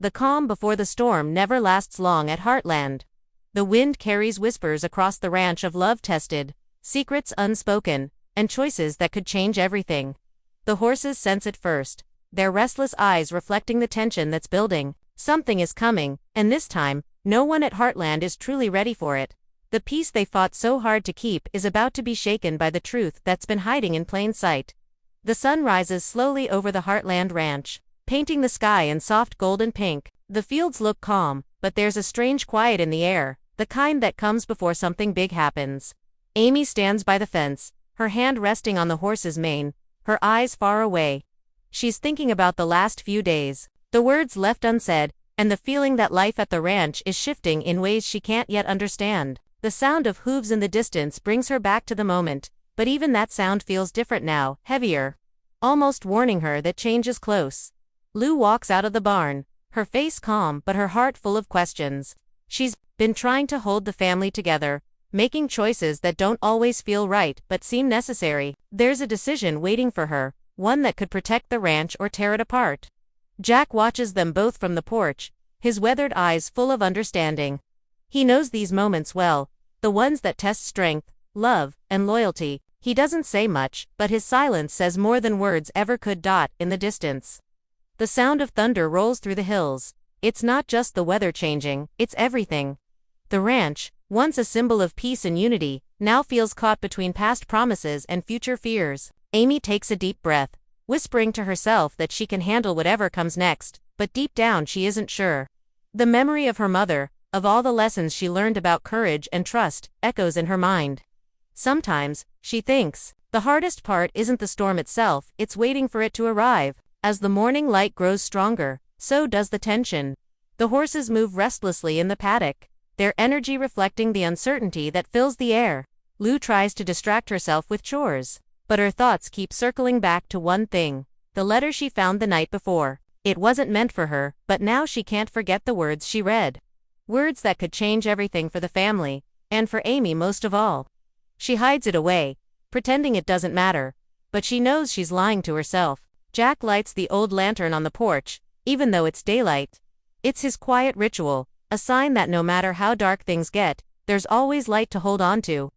The calm before the storm never lasts long at Heartland. The wind carries whispers across the ranch of love-tested, secrets unspoken, and choices that could change everything. The horses sense it first, their restless eyes reflecting the tension that's building. Something is coming, and this time, no one at Heartland is truly ready for it. The peace they fought so hard to keep is about to be shaken by the truth that's been hiding in plain sight. The sun rises slowly over the Heartland ranch, painting the sky in soft golden pink. The fields look calm, but there's a strange quiet in the air, the kind that comes before something big happens. Amy stands by the fence, her hand resting on the horse's mane, her eyes far away. She's thinking about the last few days, the words left unsaid, and the feeling that life at the ranch is shifting in ways she can't yet understand. The sound of hooves in the distance brings her back to the moment, but even that sound feels different now, heavier, almost warning her that change is close. Lou walks out of the barn, her face calm but her heart full of questions. She's been trying to hold the family together, making choices that don't always feel right but seem necessary. There's a decision waiting for her, one that could protect the ranch or tear it apart. Jack watches them both from the porch, his weathered eyes full of understanding. He knows these moments well, the ones that test strength, love, and loyalty. He doesn't say much, but his silence says more than words ever could. In the distance, the sound of thunder rolls through the hills. It's not just the weather changing, it's everything. The ranch, once a symbol of peace and unity, now feels caught between past promises and future fears. Amy takes a deep breath, whispering to herself that she can handle whatever comes next, but deep down she isn't sure. The memory of her mother, of all the lessons she learned about courage and trust, echoes in her mind. Sometimes, she thinks, the hardest part isn't the storm itself, it's waiting for it to arrive. As the morning light grows stronger, so does the tension. The horses move restlessly in the paddock, their energy reflecting the uncertainty that fills the air. Lou tries to distract herself with chores, but her thoughts keep circling back to one thing, the letter she found the night before. It wasn't meant for her, but now she can't forget the words she read. Words that could change everything for the family, and for Amy most of all. She hides it away, pretending it doesn't matter, but she knows she's lying to herself. Jack lights the old lantern on the porch, even though it's daylight. It's his quiet ritual, a sign that no matter how dark things get, there's always light to hold on to.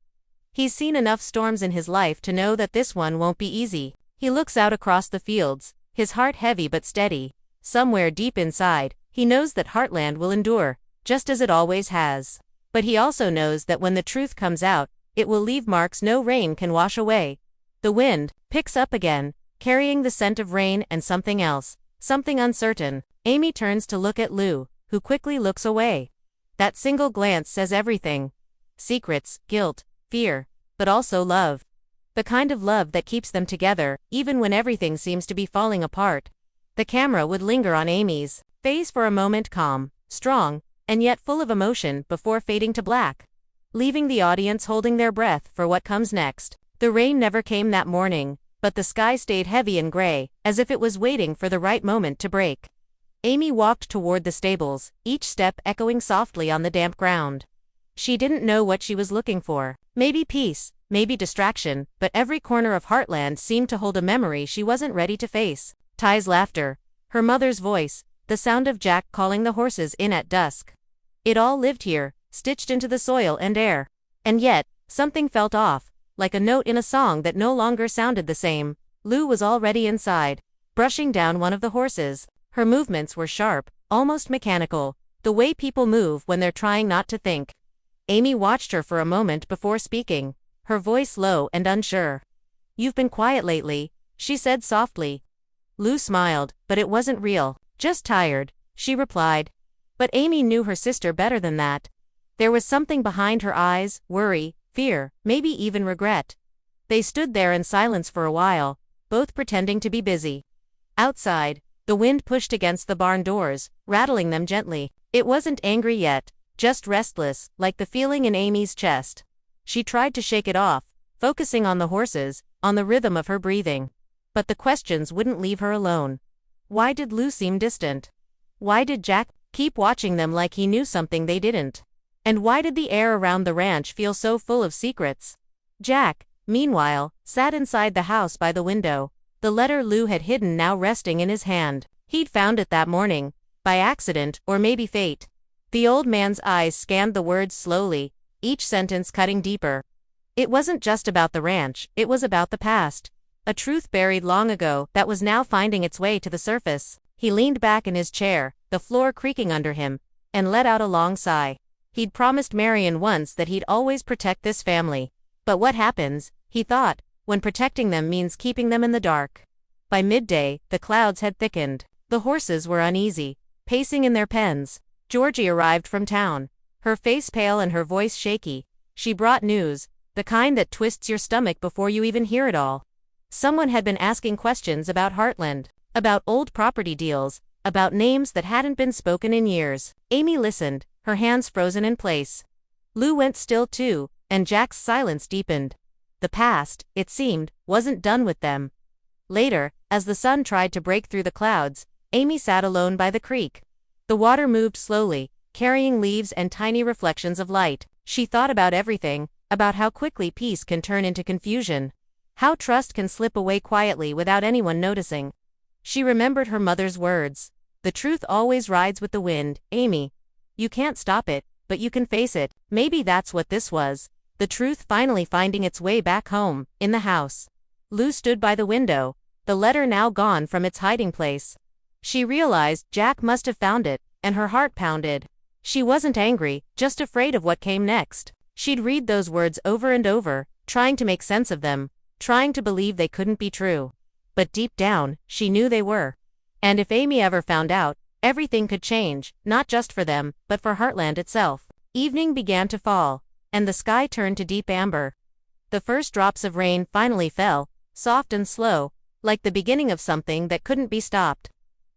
He's seen enough storms in his life to know that this one won't be easy. He looks out across the fields, his heart heavy but steady. Somewhere deep inside, he knows that Heartland will endure, just as it always has. But he also knows that when the truth comes out, it will leave marks no rain can wash away. The wind picks up again, carrying the scent of rain and something else, something uncertain. Amy turns to look at Lou, who quickly looks away. That single glance says everything. Secrets, guilt, fear, but also love. The kind of love that keeps them together, even when everything seems to be falling apart. The camera would linger on Amy's face for a moment, calm, strong, and yet full of emotion before fading to black, leaving the audience holding their breath for what comes next. The rain never came that morning, but the sky stayed heavy and gray, as if it was waiting for the right moment to break. Amy walked toward the stables, each step echoing softly on the damp ground. She didn't know what she was looking for. Maybe peace, maybe distraction, but every corner of Heartland seemed to hold a memory she wasn't ready to face. Ty's laughter, her mother's voice, the sound of Jack calling the horses in at dusk. It all lived here, stitched into the soil and air. And yet, something felt off, like a note in a song that no longer sounded the same. Lou was already inside, brushing down one of the horses. Her movements were sharp, almost mechanical, the way people move when they're trying not to think. Amy watched her for a moment before speaking, her voice low and unsure. "You've been quiet lately," she said softly. Lou smiled, but it wasn't real. "Just tired," she replied. But Amy knew her sister better than that. There was something behind her eyes, worry, fear, maybe even regret. They stood there in silence for a while, both pretending to be busy. Outside, the wind pushed against the barn doors, rattling them gently. It wasn't angry yet, just restless, like the feeling in Amy's chest. She tried to shake it off, focusing on the horses, on the rhythm of her breathing. But the questions wouldn't leave her alone. Why did Lou seem distant? Why did Jack keep watching them like he knew something they didn't? And why did the air around the ranch feel so full of secrets? Jack, meanwhile, sat inside the house by the window, the letter Lou had hidden now resting in his hand. He'd found it that morning, by accident, or maybe fate. The old man's eyes scanned the words slowly, each sentence cutting deeper. It wasn't just about the ranch, it was about the past. A truth buried long ago that was now finding its way to the surface. He leaned back in his chair, the floor creaking under him, and let out a long sigh. He'd promised Marion once that he'd always protect this family. But what happens, he thought, when protecting them means keeping them in the dark? By midday, the clouds had thickened. The horses were uneasy, pacing in their pens. Georgie arrived from town, her face pale and her voice shaky. She brought news, the kind that twists your stomach before you even hear it all. Someone had been asking questions about Heartland, about old property deals, about names that hadn't been spoken in years. Amy listened, her hands frozen in place. Lou went still too, and Jack's silence deepened. The past, it seemed, wasn't done with them. Later, as the sun tried to break through the clouds, Amy sat alone by the creek. The water moved slowly, carrying leaves and tiny reflections of light. She thought about everything, about how quickly peace can turn into confusion. How trust can slip away quietly without anyone noticing. She remembered her mother's words. The truth always rides with the wind, Amy. You can't stop it, but you can face it. Maybe that's what this was. The truth finally finding its way back home, in the house. Lou stood by the window, the letter now gone from its hiding place. She realized Jack must have found it, and her heart pounded. She wasn't angry, just afraid of what came next. She'd read those words over and over, trying to make sense of them, trying to believe they couldn't be true. But deep down, she knew they were. And if Amy ever found out, everything could change, not just for them, but for Heartland itself. Evening began to fall, and the sky turned to deep amber. The first drops of rain finally fell, soft and slow, like the beginning of something that couldn't be stopped.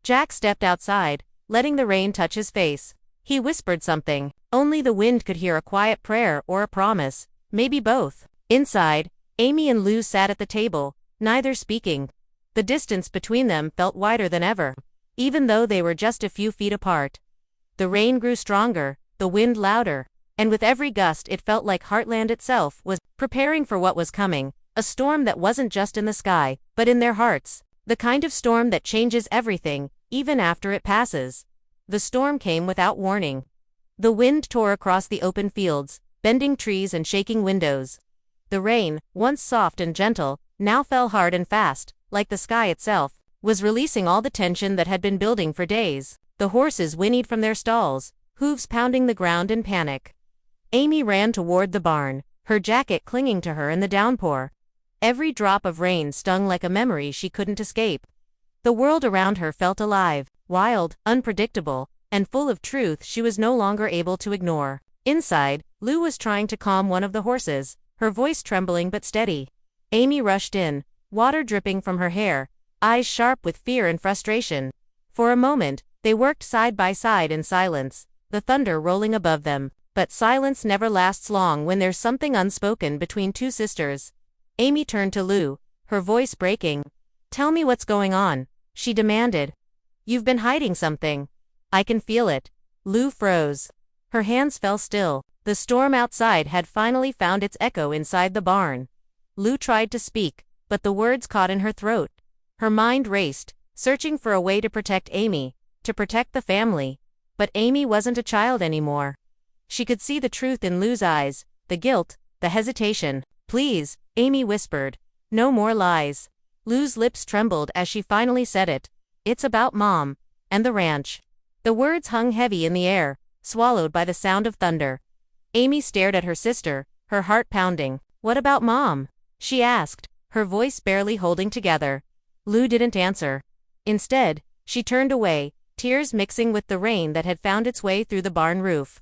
Jack stepped outside, letting the rain touch his face. He whispered something. Only the wind could hear, a quiet prayer or a promise, maybe both. Inside, Amy and Lou sat at the table, neither speaking. The distance between them felt wider than ever, even though they were just a few feet apart. The rain grew stronger, the wind louder, and with every gust it felt like Heartland itself was preparing for what was coming, a storm that wasn't just in the sky, but in their hearts, the kind of storm that changes everything, even after it passes. The storm came without warning. The wind tore across the open fields, bending trees and shaking windows. The rain, once soft and gentle, now fell hard and fast, like the sky itself was releasing all the tension that had been building for days. The horses whinnied from their stalls, hooves pounding the ground in panic. Amy ran toward the barn, her jacket clinging to her in the downpour. Every drop of rain stung like a memory she couldn't escape. The world around her felt alive, wild, unpredictable, and full of truth she was no longer able to ignore. Inside, Lou was trying to calm one of the horses, her voice trembling but steady. Amy rushed in, water dripping from her hair, eyes sharp with fear and frustration. For a moment, they worked side by side in silence, the thunder rolling above them. But silence never lasts long when there's something unspoken between two sisters. Amy turned to Lou, her voice breaking. "Tell me what's going on," she demanded. "You've been hiding something. I can feel it." Lou froze. Her hands fell still. The storm outside had finally found its echo inside the barn. Lou tried to speak, but the words caught in her throat. Her mind raced, searching for a way to protect Amy, to protect the family. But Amy wasn't a child anymore. She could see the truth in Lou's eyes, the guilt, the hesitation. "Please," Amy whispered. "No more lies." Lou's lips trembled as she finally said it. "It's about Mom, and the ranch." The words hung heavy in the air, swallowed by the sound of thunder. Amy stared at her sister, her heart pounding. "What about Mom?" she asked, her voice barely holding together. Lou didn't answer. Instead, she turned away, tears mixing with the rain that had found its way through the barn roof.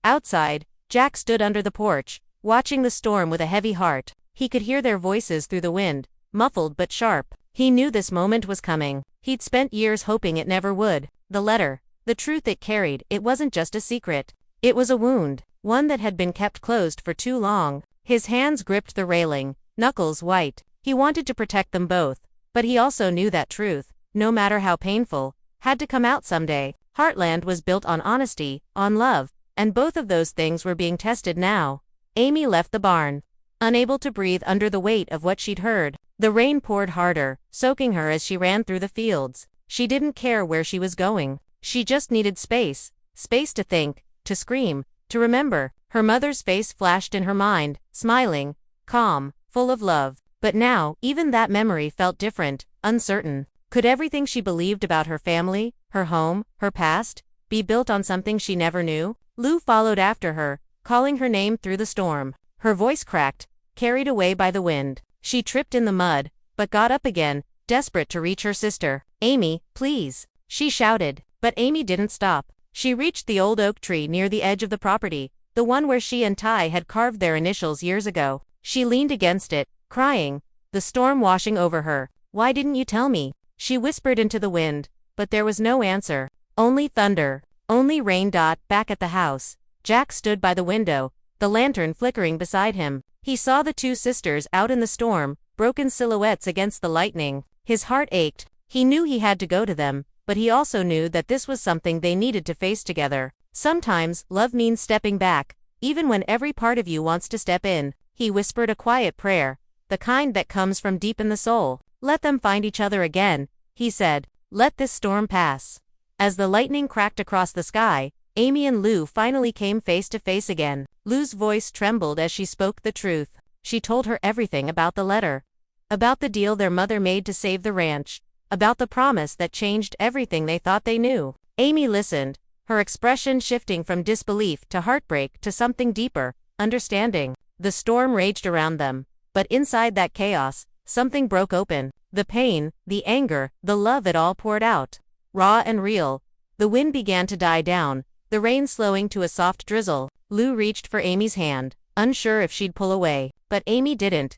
Outside, Jack stood under the porch, watching the storm with a heavy heart. He could hear their voices through the wind, muffled but sharp. He knew this moment was coming. He'd spent years hoping it never would. The letter, the truth it carried, it wasn't just a secret. It was a wound, one that had been kept closed for too long. His hands gripped the railing, knuckles white. He wanted to protect them both, but he also knew that truth, no matter how painful, had to come out someday. Heartland was built on honesty, on love, and both of those things were being tested now. Amy left the barn, unable to breathe under the weight of what she'd heard. The rain poured harder, soaking her as she ran through the fields. She didn't care where she was going. She just needed space. Space to think, to scream, to remember. Her mother's face flashed in her mind, smiling, calm, full of love. But now, even that memory felt different, uncertain. Could everything she believed about her family, her home, her past, be built on something she never knew? Lou followed after her, calling her name through the storm. Her voice cracked, carried away by the wind. She tripped in the mud, but got up again, desperate to reach her sister. "Amy, please," she shouted. But Amy didn't stop. She reached the old oak tree near the edge of the property, the one where she and Ty had carved their initials years ago. She leaned against it, crying, the storm washing over her. "Why didn't you tell me?" She whispered into the wind, but there was no answer. Only thunder. Only rain. Back at the house, Jack stood by the window, the lantern flickering beside him. He saw the two sisters out in the storm, broken silhouettes against the lightning. His heart ached. He knew he had to go to them, but he also knew that this was something they needed to face together. Sometimes, love means stepping back, even when every part of you wants to step in. He whispered a quiet prayer, the kind that comes from deep in the soul. "Let them find each other again," he said. "Let this storm pass." As the lightning cracked across the sky, Amy and Lou finally came face to face again. Lou's voice trembled as she spoke the truth. She told her everything about the letter, about the deal their mother made to save the ranch, about the promise that changed everything they thought they knew. Amy listened, her expression shifting from disbelief to heartbreak to something deeper, understanding. The storm raged around them, but inside that chaos, something broke open. The pain, the anger, the love, it all poured out. Raw and real. The wind began to die down, the rain slowing to a soft drizzle. Lou reached for Amy's hand, unsure if she'd pull away, but Amy didn't.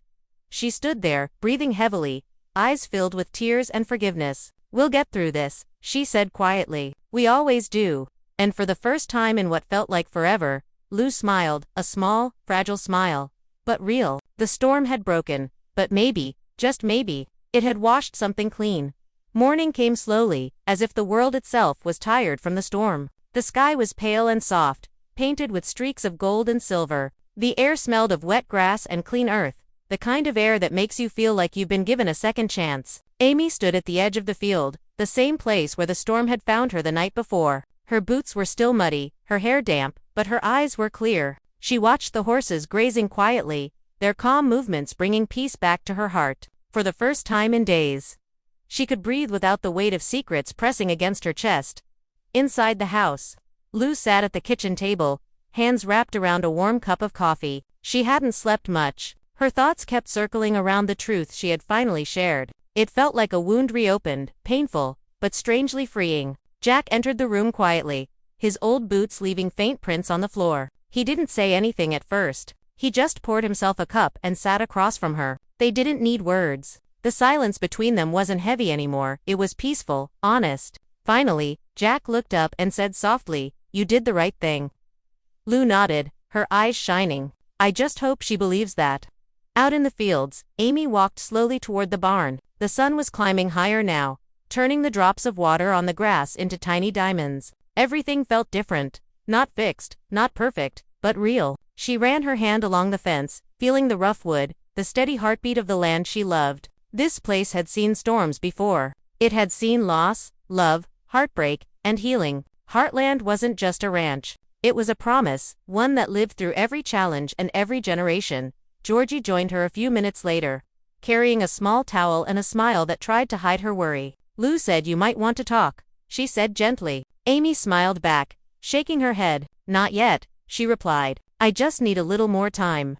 She stood there, breathing heavily, eyes filled with tears and forgiveness. "We'll get through this," she said quietly. "We always do." And for the first time in what felt like forever, Lou smiled, a small, fragile smile. But real. The storm had broken, but maybe, just maybe, it had washed something clean. Morning came slowly, as if the world itself was tired from the storm. The sky was pale and soft, painted with streaks of gold and silver. The air smelled of wet grass and clean earth, the kind of air that makes you feel like you've been given a second chance. Amy stood at the edge of the field, the same place where the storm had found her the night before. Her boots were still muddy, her hair damp, but her eyes were clear. She watched the horses grazing quietly, their calm movements bringing peace back to her heart. For the first time in days, she could breathe without the weight of secrets pressing against her chest. Inside the house, Lou sat at the kitchen table, hands wrapped around a warm cup of coffee. She hadn't slept much. Her thoughts kept circling around the truth she had finally shared. It felt like a wound reopened, painful, but strangely freeing. Jack entered the room quietly, his old boots leaving faint prints on the floor. He didn't say anything at first. He just poured himself a cup and sat across from her. They didn't need words. The silence between them wasn't heavy anymore, it was peaceful, honest. Finally, Jack looked up and said softly, "You did the right thing." Lou nodded, her eyes shining. "I just hope she believes that." Out in the fields, Amy walked slowly toward the barn. The sun was climbing higher now, turning the drops of water on the grass into tiny diamonds. Everything felt different. Not fixed, not perfect, but real. She ran her hand along the fence, feeling the rough wood, the steady heartbeat of the land she loved. This place had seen storms before. It had seen loss, love, heartbreak, and healing. Heartland wasn't just a ranch. It was a promise, one that lived through every challenge and every generation. Georgie joined her a few minutes later, carrying a small towel and a smile that tried to hide her worry. "Lou said you might want to talk," she said gently. Amy smiled back, shaking her head. "Not yet," she replied. "I just need a little more time."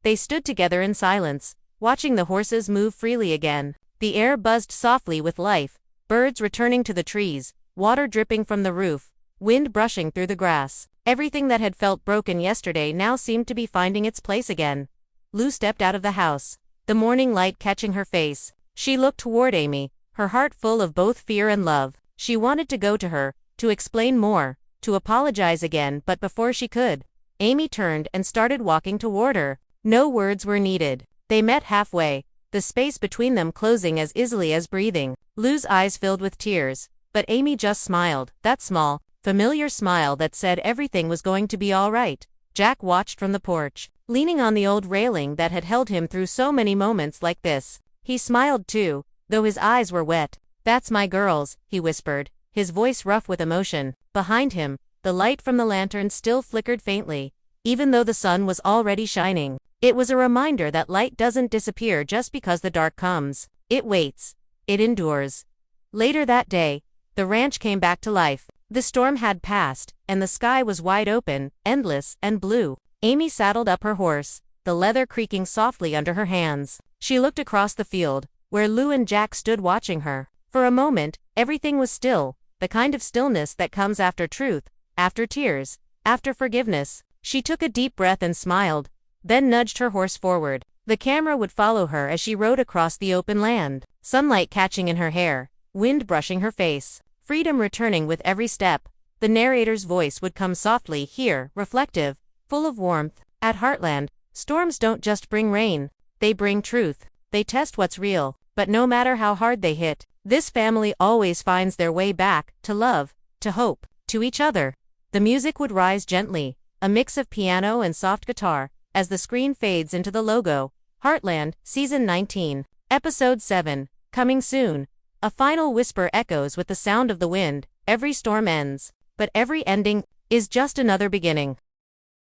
They stood together in silence, watching the horses move freely again. The air buzzed softly with life, birds returning to the trees, water dripping from the roof, wind brushing through the grass. Everything that had felt broken yesterday now seemed to be finding its place again. Lou stepped out of the house, the morning light catching her face. She looked toward Amy, her heart full of both fear and love. She wanted to go to her, to explain more, to apologize again, but before she could, Amy turned and started walking toward her. No words were needed. They met halfway, the space between them closing as easily as breathing. Lou's eyes filled with tears, but Amy just smiled, that small, familiar smile that said everything was going to be all right. Jack watched from the porch, leaning on the old railing that had held him through so many moments like this. He smiled too, though his eyes were wet. "That's my girls," he whispered, his voice rough with emotion. Behind him, the light from the lantern still flickered faintly, even though the sun was already shining. It was a reminder that light doesn't disappear just because the dark comes. It waits. It endures. Later that day, the ranch came back to life. The storm had passed, and the sky was wide open, endless, and blue. Amy saddled up her horse, the leather creaking softly under her hands. She looked across the field, where Lou and Jack stood watching her. For a moment, everything was still, the kind of stillness that comes after truth, after tears, after forgiveness. She took a deep breath and smiled, then nudged her horse forward. The camera would follow her as she rode across the open land, sunlight catching in her hair, wind brushing her face, freedom returning with every step. The narrator's voice would come softly here, reflective, full of warmth. At Heartland, storms don't just bring rain, they bring truth. They test what's real, but no matter how hard they hit, this family always finds their way back, to love, to hope, to each other. The music would rise gently, a mix of piano and soft guitar, as the screen fades into the logo. Heartland, Season 19, Episode 7, coming soon. A final whisper echoes with the sound of the wind. Every storm ends, but every ending is just another beginning.